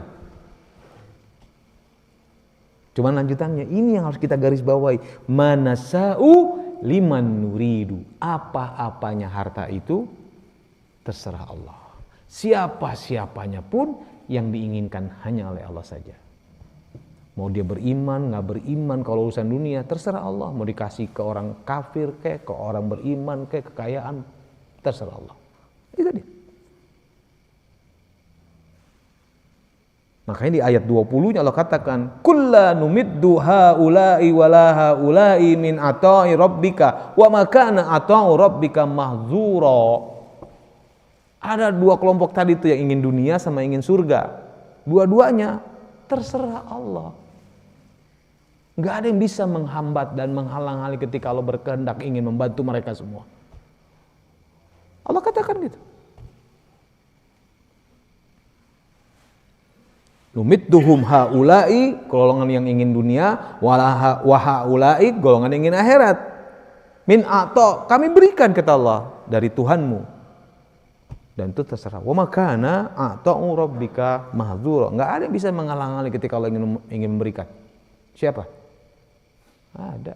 Cuman lanjutannya, ini yang harus kita garis bawahi. Manasa'u liman nuridu. Apa-apanya harta itu terserah Allah. Siapa-siapanya pun yang diinginkan hanya oleh Allah saja. Mau dia beriman, nggak beriman, kalau urusan dunia terserah Allah. Mau dikasih ke orang kafir ke orang beriman kekayaan, terserah Allah. Itu dia. Makanya di ayat 20-nya Allah katakan, kulla numiddu haula'i wala haula'i min ata'i rabbika wa ma kana ata'u rabbika mahdzura. Ada dua kelompok tadi itu yang ingin dunia sama ingin surga. Dua-duanya terserah Allah. Nggak ada yang bisa menghambat dan menghalang-halangi ketika Allah berkehendak ingin membantu mereka semua. Allah katakan gitu. Numidduhum haula'i, golongan yang ingin dunia, wa haula'i, golongan yang ingin akhirat. Min ato, kami berikan, kata Allah, dari Tuhanmu. Dan itu terserah. Wa makana ata'u rabbika mahdzura. Nggak ada yang bisa menghalang-halangi ketika Allah ingin memberikan. Siapa? Ada.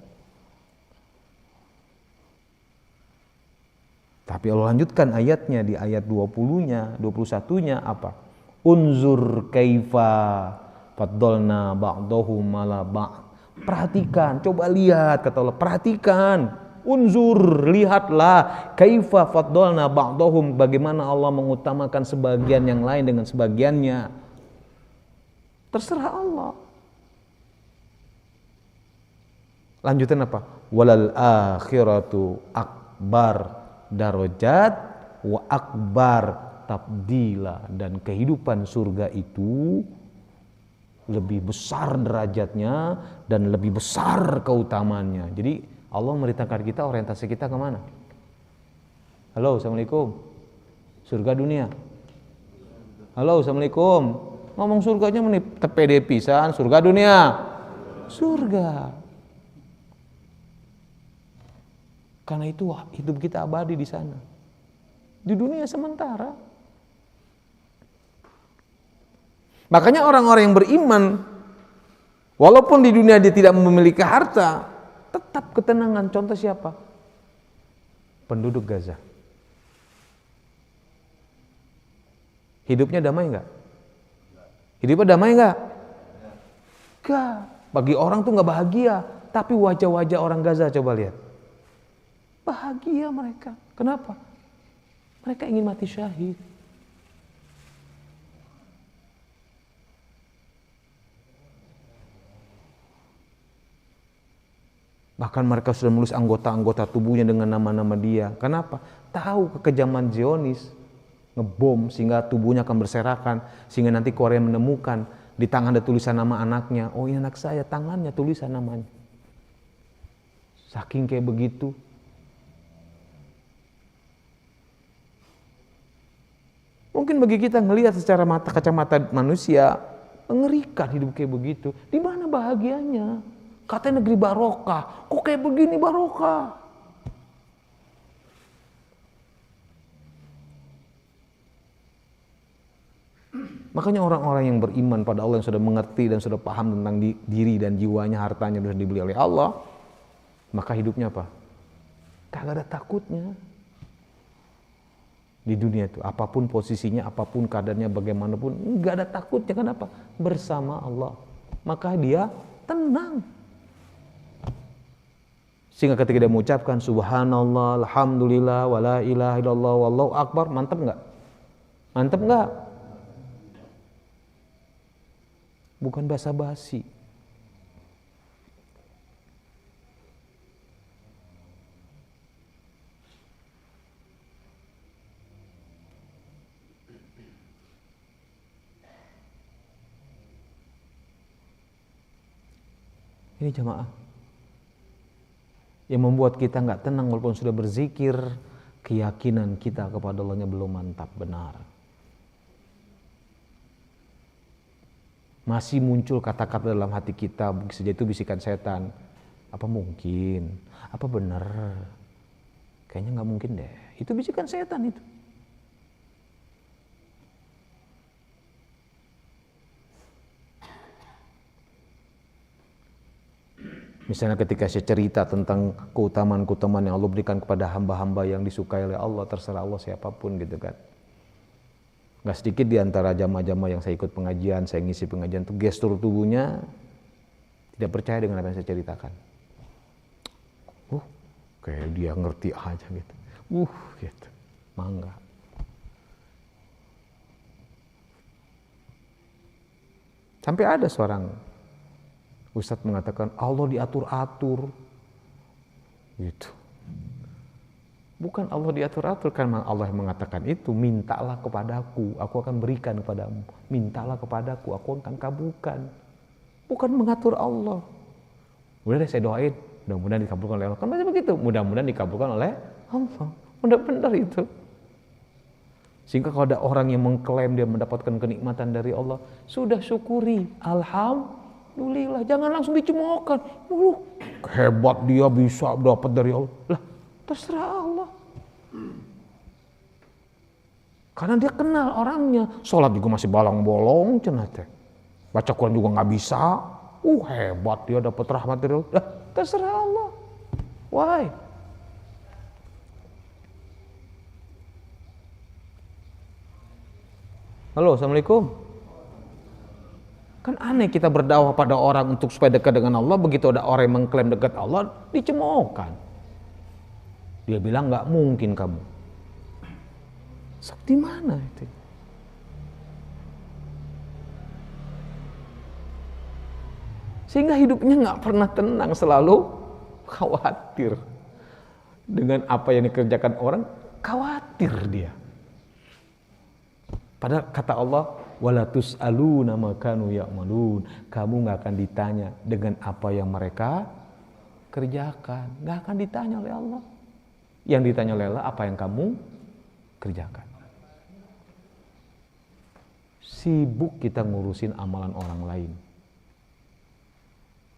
Tapi Allah lanjutkan ayatnya di ayat 20-nya, 21-nya apa? Unzur kaifa faddalna ba'dahum ala ba'd. Perhatikan, coba lihat, kata Allah, perhatikan. Unzur, lihatlah kaifa faddalna ba'dahum, bagaimana Allah mengutamakan sebagian yang lain dengan sebagiannya. Terserah Allah. Lanjutan apa? Walal akhiratu akbar darajat wa akbar tabdila. Dan kehidupan surga itu lebih besar derajatnya dan lebih besar keutamaannya. Jadi Allah merintahkan kita, orientasi kita kemana? Halo, assalamualaikum. Surga dunia. Halo, assalamualaikum. Ngomong surganya menip tepede pisan, surga dunia. Surga. Karena itu hidup kita abadi di sana. Di dunia sementara. Makanya orang-orang yang beriman, walaupun di dunia dia tidak memiliki harta, tetap ketenangan. Contoh siapa? Penduduk Gaza. Hidupnya damai enggak? Hidupnya damai enggak? Enggak. Bagi orang tuh enggak bahagia. Tapi wajah-wajah orang Gaza coba lihat. Bahagia mereka. Kenapa? Mereka ingin mati syahid. Bahkan mereka sudah menulis anggota-anggota tubuhnya dengan nama-nama dia. Kenapa? Tahu kekejaman Zionis. Ngebom sehingga tubuhnya akan berserakan. Sehingga nanti Korea menemukan di tangan ada tulisan nama anaknya. Oh, ini anak saya, tangannya tulisan namanya. Saking kayak begitu. Mungkin bagi kita ngelihat secara kacamata manusia, mengerikan hidup kayak begitu. Di mana bahagianya? Katanya negeri barokah, kok kayak begini barokah? Makanya orang-orang yang beriman pada Allah, yang sudah mengerti dan sudah paham tentang diri dan jiwanya, hartanya sudah dibeli oleh Allah, maka hidupnya apa? Kagak ada takutnya. Di dunia itu, apapun posisinya, apapun keadaannya, bagaimanapun, nggak ada takutnya. Kenapa? Bersama Allah. Maka dia tenang. Sehingga ketika dia mengucapkan subhanallah, alhamdulillah, wala ilaha illallah, wallahu akbar, mantap nggak? Mantap nggak? Bukan basa-basi. Ini jamaah yang membuat kita nggak tenang walaupun sudah berzikir, keyakinan kita kepada Allahnya belum mantap benar. Masih muncul kata-kata dalam hati kita, bisa jadi itu bisikan setan. Apa mungkin? Apa benar? Kayaknya nggak mungkin deh. Itu bisikan setan itu. Misalnya ketika saya cerita tentang keutamaan-keutamaan yang Allah berikan kepada hamba-hamba yang disukai oleh Allah, terserah Allah siapapun gitu kan. Gak sedikit di antara jamaah-jamaah yang saya ikut pengajian, saya ngisi pengajian itu gestur tubuhnya tidak percaya dengan apa yang saya ceritakan. Kayak dia ngerti aja gitu. Gitu. Mangga. Sampai ada seorang Ustadz mengatakan Allah diatur-atur gitu. Bukan Allah diatur-atur, kan Allah yang mengatakan itu, mintalah kepadaku, aku akan berikan kepadamu. Mintalah kepadaku, aku akan kabulkan. Bukan mengatur Allah. Udah deh saya doain, mudah-mudahan dikabulkan oleh Allah. Kan masih begitu, mudah-mudahan dikabulkan oleh Allah. Benar-benar itu. Sehingga kalau ada orang yang mengklaim dia mendapatkan kenikmatan dari Allah, sudah syukuri, alhamdulillah, jangan langsung dicemoohkan. Hebat dia bisa dapat dari Allah. Lah, terserah Allah. Karena dia kenal orangnya. Sholat juga masih bolong-bolong cenah teh. Baca Quran juga nggak bisa. Hebat dia dapat rahmat dari Allah. Lah, terserah Allah. Why? Halo, assalamualaikum. Kan aneh kita berdakwah pada orang untuk supaya dekat dengan Allah, begitu ada orang yang mengklaim dekat Allah, dicemoohkan. Dia bilang nggak mungkin kamu. Di mana itu? Sehingga hidupnya nggak pernah tenang, selalu khawatir dengan apa yang dikerjakan orang, khawatir dia. Padahal kata Allah, wala tus'aluna ma kanu ya'malun. Kamu nggak akan ditanya dengan apa yang mereka kerjakan. Nggak akan ditanya oleh Allah. Yang ditanya oleh Allah apa yang kamu kerjakan. Sibuk kita ngurusin amalan orang lain.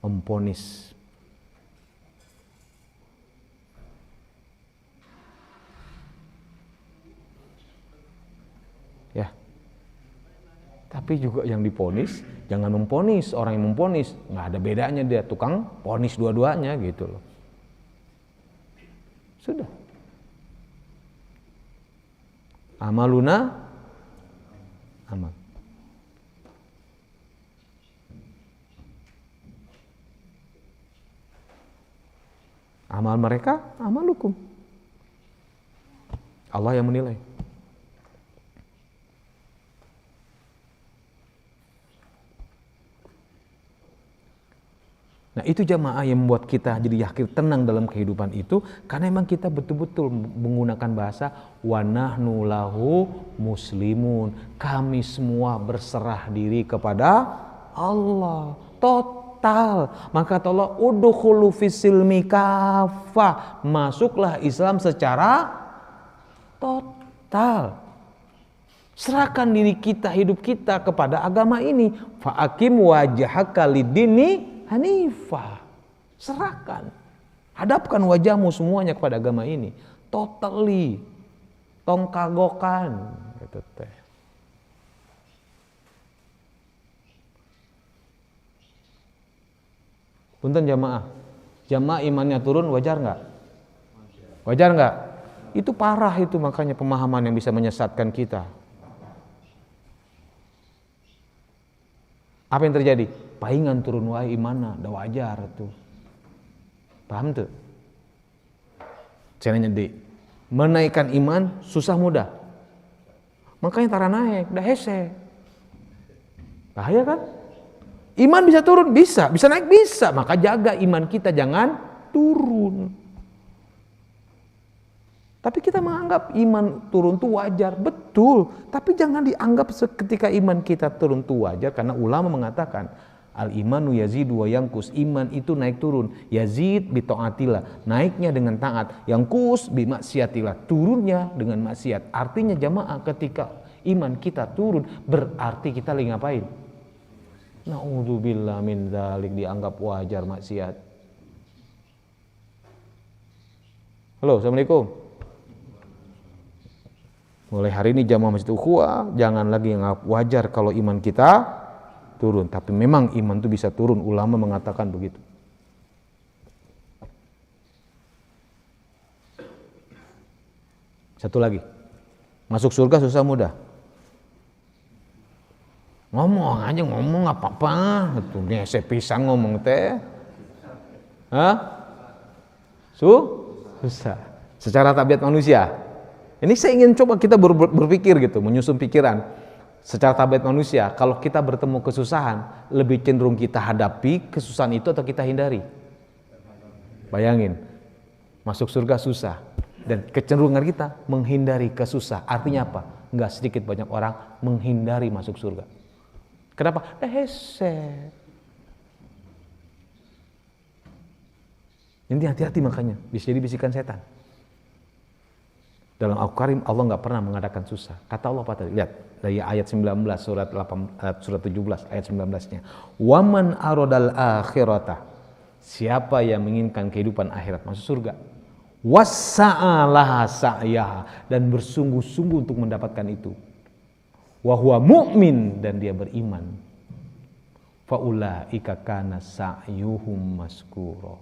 Memponis. Ya. Tapi juga yang diponis, jangan memponis. Orang yang memponis, nggak ada bedanya dia, tukang ponis dua-duanya gitu loh. Sudah. Amaluna, amal. Amal mereka, amalukum. Allah yang menilai. Nah itu jamaah yang membuat kita jadi yakin tenang dalam kehidupan itu, karena memang kita betul-betul menggunakan bahasa wa nahnu lahu muslimun. Kami semua berserah diri kepada Allah total. Maka kata Allah, udkhulu fis-silmi kafah. Masuklah Islam secara total. Serahkan diri kita, hidup kita kepada agama ini. Fa aqim wajhaka lid-dini hanifah. Serahkan. Hadapkan wajahmu semuanya kepada agama ini. Totally. Tongkagokan. Gitu teh. Punten jamaah. Jamaah imannya turun wajar nggak? Wajar nggak? Itu parah itu, makanya pemahaman yang bisa menyesatkan kita. Apa yang terjadi? Paingan turun wae imana, dah wajar tuh. Paham tuh? Saya nanya deh, menaikkan iman susah mudah. Makanya tara naik, dah hese. Bahaya kan? Iman bisa turun, bisa naik, bisa. Maka jaga iman kita jangan turun. Tapi kita menganggap iman turun itu wajar, betul. Tapi jangan dianggap seketika iman kita turun itu wajar, karena ulama mengatakan al-imanu yazidu wa yanqus, iman itu naik turun. Yazid bi taatillah, naiknya dengan taat. Yanqus bi maksiatillah, turunnya dengan maksiat. Artinya jamaah, ketika iman kita turun berarti kita lagi ngapain? Na'udzubillah min dzalik, dianggap wajar maksiat. Halo, assalamualaikum. Mulai hari ini jamaah Masjid Ukhuwah jangan lagi nganggap wajar kalau iman kita turun, tapi memang iman itu bisa turun, ulama mengatakan begitu. Satu lagi, masuk surga susah mudah. Ngomong aja, ngomong nggak apa-apa, itu ngese pisang ngomong teh, susah. Secara tabiat manusia. Ini saya ingin coba kita berpikir gitu, menyusun pikiran. Secara tabiat manusia, kalau kita bertemu kesusahan, lebih cenderung kita hadapi kesusahan itu atau kita hindari? Bayangin, masuk surga susah, dan kecenderungan kita menghindari kesusah. Artinya apa? Nggak sedikit banyak orang menghindari masuk surga. Kenapa? Hese. Ini hati-hati, makanya bisa jadi bisikan setan. Dalam Al-Karim Allah nggak pernah mengadakan susah. Kata Allah apa tadi? Lihat dari ayat 19 surat 17 ayat 19-nya. Waman aradal akhirata. Siapa yang menginginkan kehidupan akhirat, masuk surga. Wassa'alaha sa'yaha, dan bersungguh-sungguh untuk mendapatkan itu. Wa huwa mu'min, dan dia beriman. Faulaika kana sa'yuhum maskura.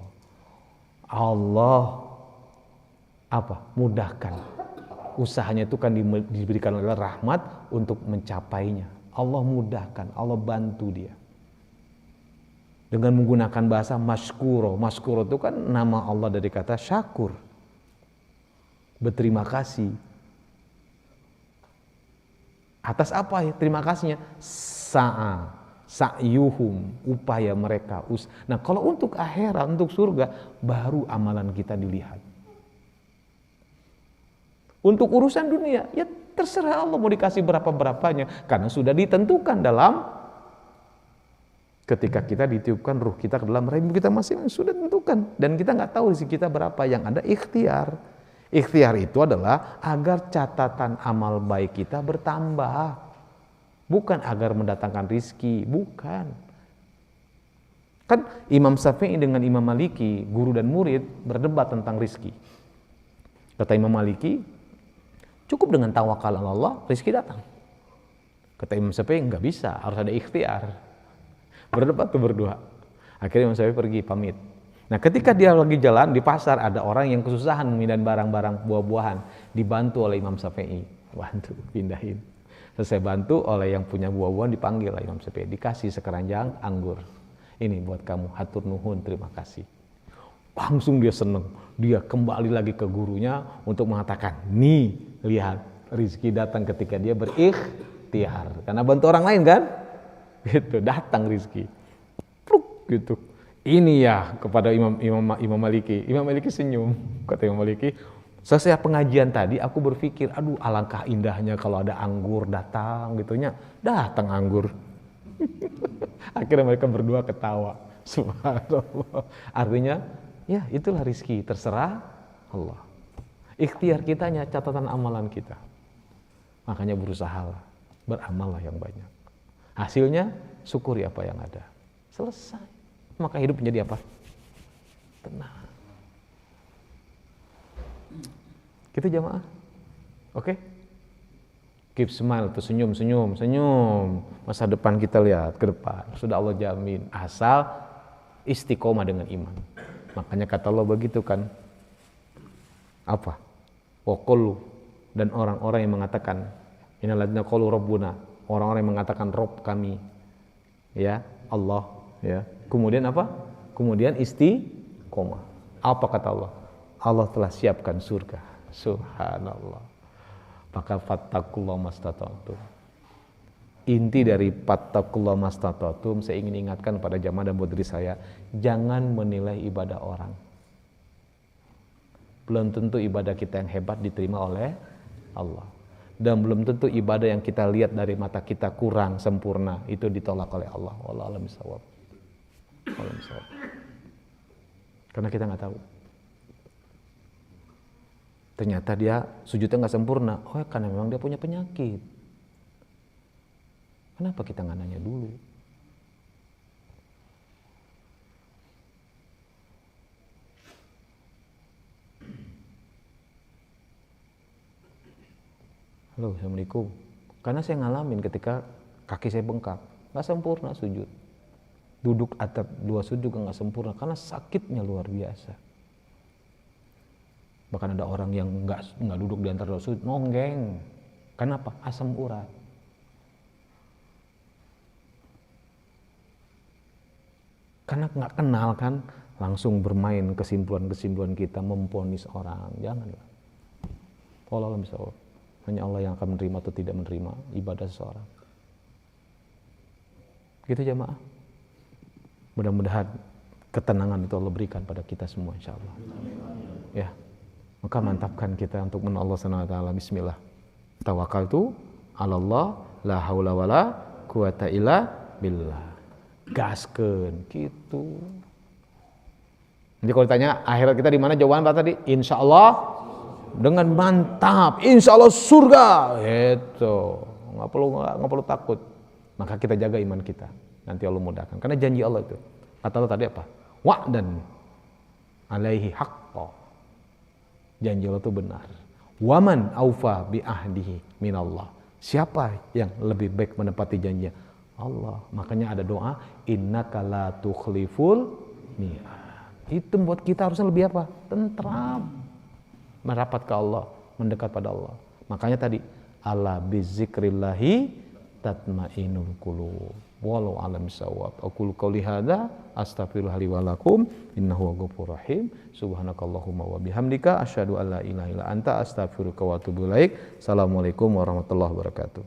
Allah mudahkan. Usahanya itu kan diberikan oleh rahmat untuk mencapainya. Allah mudahkan, Allah bantu dia. Dengan menggunakan bahasa maskuro. Maskuro itu kan nama Allah dari kata syakur. Berterima kasih. Atas apa ya terima kasihnya? Sa'yuhum, upaya mereka. Nah, kalau untuk akhirat, untuk surga, baru amalan kita dilihat. Untuk urusan dunia, ya terserah Allah mau dikasih berapa-berapanya, karena sudah ditentukan dalam ketika kita ditiupkan ruh kita ke dalam rahim kita masing-masing, sudah ditentukan, dan kita nggak tahu rezeki kita berapa. Yang ada ikhtiar. Ikhtiar itu adalah agar catatan amal baik kita bertambah, bukan agar mendatangkan rizki, bukan. Kan Imam Syafi'i dengan Imam Maliki, guru dan murid, berdebat tentang rizki. Kata Imam Maliki, cukup dengan tawakal Allah, rezeki datang. Kata Imam Syafi'i, nggak bisa, harus ada ikhtiar. Berdebat tuh berdua. Akhirnya Imam Syafi'i pergi, pamit. Nah, ketika dia lagi jalan di pasar, ada orang yang kesusahan memindahin barang-barang buah-buahan. Dibantu oleh Imam Syafi'i. Bantu, pindahin. Selesai bantu oleh yang punya buah-buahan, dipanggil oleh Imam Syafi'i. Dikasih sekeranjang anggur. Ini buat kamu, hatur nuhun, terima kasih. Langsung dia seneng. Dia kembali lagi ke gurunya untuk mengatakan, nih, lihat, rizki datang ketika dia berikhtiar. Karena bantu orang lain kan? Gitu, datang rizki. Pluk, gitu. Ini ya kepada Imam Maliki. Imam Maliki senyum. Kata Imam Maliki, selesai pengajian tadi aku berpikir, aduh alangkah indahnya kalau ada anggur datang gitunya. Datang anggur. Akhirnya mereka berdua ketawa. Subhanallah. Artinya, ya itulah rizki, terserah Allah. Ikhtiar kitanya, catatan amalan kita. Makanya berusahalah, beramallah yang banyak. Hasilnya, syukuri apa yang ada. Selesai. Maka hidup menjadi apa? Tenang. Kita jamaah. Oke? Keep smile, tuh senyum. Masa depan kita lihat ke depan. Sudah Allah jamin. Asal istiqomah dengan iman. Makanya kata Allah begitu kan. Apa? Wa qulu, dan orang-orang yang mengatakan innal ladzina qalu rabbuna, orang-orang yang mengatakan Rob kami, ya Allah, ya. Kemudian apa? Kemudian istiqomah. Apa kata Allah? Allah telah siapkan surga. Subhanallah. Maka fattaqullaha mastata'tum. Inti dari fattaqullaha mastata'tum, saya ingin ingatkan pada jamaah dan buat diri saya, jangan menilai ibadah orang. Belum tentu ibadah kita yang hebat diterima oleh Allah. Dan belum tentu ibadah yang kita lihat dari mata kita kurang sempurna itu ditolak oleh Allah. Wallahu a'lam bishawab. Karena kita nggak tahu. Ternyata dia sujudnya nggak sempurna. Oh, karena memang dia punya penyakit. Kenapa kita nggak nanya dulu? Halo, assalamualaikum. Karena saya ngalamin ketika kaki saya bengkak, nggak sempurna sujud. Duduk atap 2 sujud juga nggak sempurna karena sakitnya luar biasa. Bahkan ada orang yang nggak duduk di antara 2 sujud, nonggeng. Kenapa? Asam urat. Karena nggak kenal kan, langsung bermain kesimpulan-kesimpulan kita, memvonis orang. Janganlah. Wallahu a'lam bishawab. Hanya Allah yang akan menerima atau tidak menerima ibadah seseorang. Gitu jamaah. Mudah-mudahan ketenangan itu Allah berikan pada kita semua insyaallah. Ya. Maka mantapkan kita untuk menolong Allah Subhanahu wa taala. Bismillah. Tawakkaltu 'alallah la haula wala quwata illa billah. Gaskeun gitu. Jadi kalau ditanya akhirat kita di mana, jawaban apa tadi? Insyaallah dengan mantap, insya Allah surga, itu nggak perlu takut. Maka kita jaga iman kita, nanti Allah mudahkan. Karena janji Allah itu, kata Allah tadi apa? Wa'dan alaihi haqqa, janji Allah itu benar. Waman aufa bi ahdihi minallah, siapa yang lebih baik menepati janjinya? Allah. Makanya ada doa, innaka la tukhliful mi'ad. Itu buat kita harusnya lebih apa? Tentram, merapat ke Allah, mendekat pada Allah. Makanya tadi ala bizikrillahi tatmainul qulub. Wallahu a'lam bishawab. Aqulu qouli hadza astaghfirullah li wa lakum innahu ghafurur rahim. Subhanakallahumma wa bihamdika asyhadu an la ilaha illa anta astaghfiruka wa atubu ilaik. Assalamualaikum warahmatullahi wabarakatuh.